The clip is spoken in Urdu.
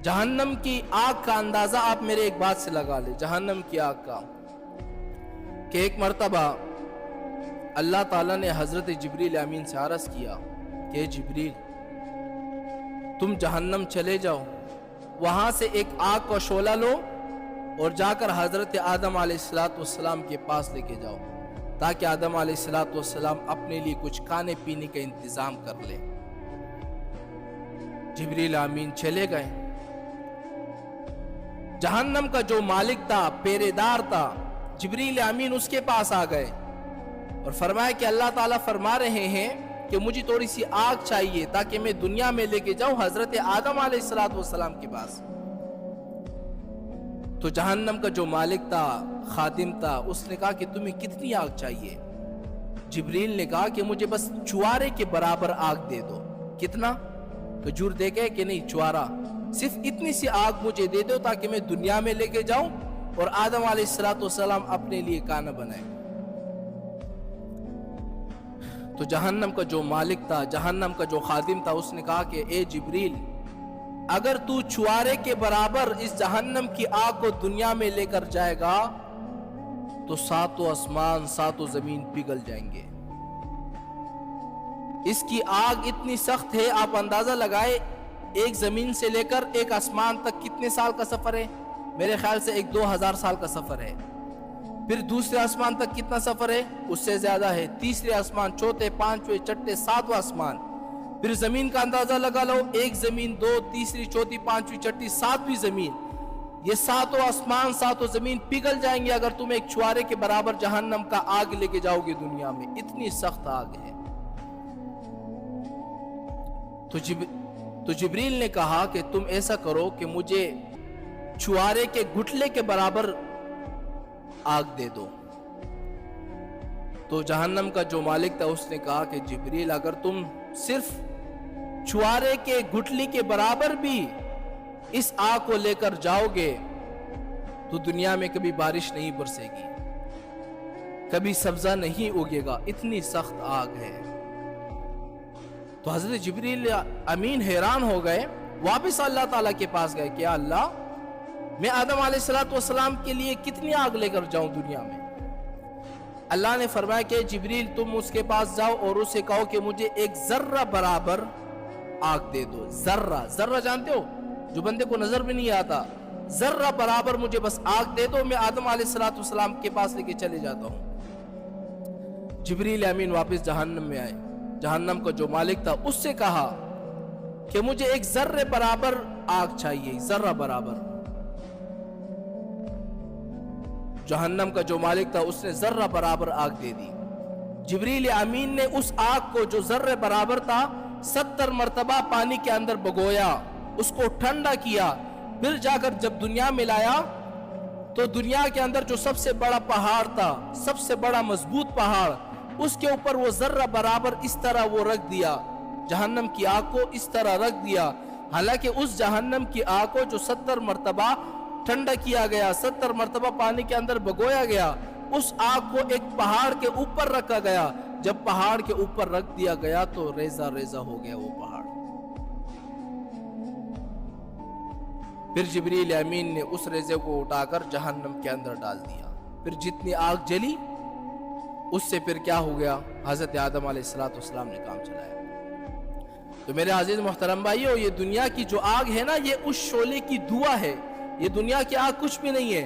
جہنم کی آگ کا اندازہ آپ میرے ایک بات سے لگا لیں، جہنم کی آگ کا، کہ ایک مرتبہ اللہ تعالیٰ نے حضرت جبریل امین سے عرض کیا کہ جبریل تم جہنم چلے جاؤ، وہاں سے ایک آگ کا شعلہ لو اور جا کر حضرت آدم علیہ السلام کے پاس لے کے جاؤ تاکہ آدم علیہ السلام اپنے لیے کچھ کھانے پینے کا انتظام کر لے۔ جبریل امین چلے گئے، جہنم کا جو مالک تھا، پہرے دار تھا، جبریل امین اس کے پاس آ گئے اور فرمایا کہ اللہ تعالیٰ فرما رہے ہیں کہ مجھے تھوڑی سی آگ چاہیے تاکہ میں دنیا میں لے کے جاؤں حضرت آدم علیہ السلام کے پاس۔ تو جہنم کا جو مالک تھا، خادم تھا، اس نے کہا کہ تمہیں کتنی آگ چاہیے؟ جبریل نے کہا کہ مجھے بس چوارے کے برابر آگ دے دو۔ کتنا؟ کھجور دے گئے کہ نہیں، چوارا، صرف اتنی سی آگ مجھے دے دو تاکہ میں دنیا میں لے کے جاؤں اور آدم علیہ السلام اپنے لیے کھانا بنائے۔ تو جہنم کا جو مالک تھا، جہنم کا جو خادم تھا، اس نے کہا کہ اے جبریل، اگر تو چوارے کے برابر اس جہنم کی آگ کو دنیا میں لے کر جائے گا تو ساتوں آسمان ساتوں زمین پگھل جائیں گے۔ اس کی آگ اتنی سخت ہے، آپ اندازہ لگائے ایک زمین سے لے کر ایک آسمان تک کتنے سال کا سفر ہے؟ میرے خیال سے 1-2 ہزار سال کا سفر ہے۔ پھر دوسرے آسمان تک کتنا سفر ہے؟ اس سے زیادہ ہے۔ تیسرے آسمان، چوتھے، پانچویں، چھٹے، ساتواں آسمان۔ پھر زمین کا اندازہ لگا لو، ایک زمین، دو، تیسری، چوتھی، پانچویں، چھٹی، ساتویں زمین۔ یہ ساتوں آسمان ساتوں زمین پگھل جائیں گے اگر تم ایک چوارے کے برابر جہنم کا آگ لے کے جاؤ گے دنیا میں، اتنی سخت آگ ہے۔ تو جبریل نے کہا کہ تم ایسا کرو کہ مجھے چوارے کے گٹھلے کے برابر آگ دے دو۔ تو جہنم کا جو مالک تھا اس نے کہا کہ جبریل، اگر تم صرف چوارے کے گٹھلی کے برابر بھی اس آگ کو لے کر جاؤ گے تو دنیا میں کبھی بارش نہیں برسے گی، کبھی سبزہ نہیں اگے گا، اتنی سخت آگ ہے۔ تو حضرت جبریل امین حیران ہو گئے، واپس اللہ تعالیٰ کے پاس گئے کہ اللہ، میں آدم علیہ السلام کے لیے کتنی آگ لے کر جاؤں دنیا میں؟ اللہ نے فرمایا کہ جبریل تم اس کے پاس جاؤ اور اسے کہو کہ مجھے ایک ذرہ برابر آگ دے دو۔ ذرہ جانتے ہو؟ جو بندے کو نظر بھی نہیں آتا، ذرہ برابر مجھے بس آگ دے دو، میں آدم علیہ السلام کے پاس لے کے چلے جاتا ہوں۔ جبریل امین واپس جہنم میں آئے، جہنم کا جو مالک تھا اس سے کہا کہ مجھے ایک ذرے برابر آگ چاہیے، ذرہ برابر۔ جہنم کا جو مالک تھا اس نے ذرہ برابر آگ دے دی۔ جبریل امین نے اس آگ کو جو ذرے برابر تھا 70 مرتبہ پانی کے اندر بگویا، اس کو ٹھنڈا کیا، پھر جا کر جب دنیا میں لایا تو دنیا کے اندر جو سب سے بڑا پہاڑ تھا، سب سے بڑا مضبوط پہاڑ، اس کے اوپر وہ ذرہ برابر اس طرح وہ رکھ دیا، جہنم کی آگ کو اس طرح رکھ دیا۔ حالانکہ اس جہنم کی آگ کو جو 70 مرتبہ ٹھنڈا کیا گیا، 70 مرتبہ پانی کے اندر بگویا گیا، اس آگ کو ایک پہاڑ کے اوپر رکھا گیا۔ جب پہاڑ کے اوپر رکھ دیا گیا تو ریزہ ریزہ ہو گیا وہ پہاڑ۔ پھر جبریل امین نے اس ریزے کو اٹھا کر جہنم کے اندر ڈال دیا۔ پھر جتنی آگ جلی اس سے پھر کیا ہو گیا؟ حضرت آدم علیہ السلام نے کام چلایا۔ تو میرے عزیز محترم بھائیو، یہ دنیا کی جو آگ ہے نا، یہ اس شعلے کی دعا ہے۔ یہ دنیا کی آگ کچھ بھی نہیں ہے۔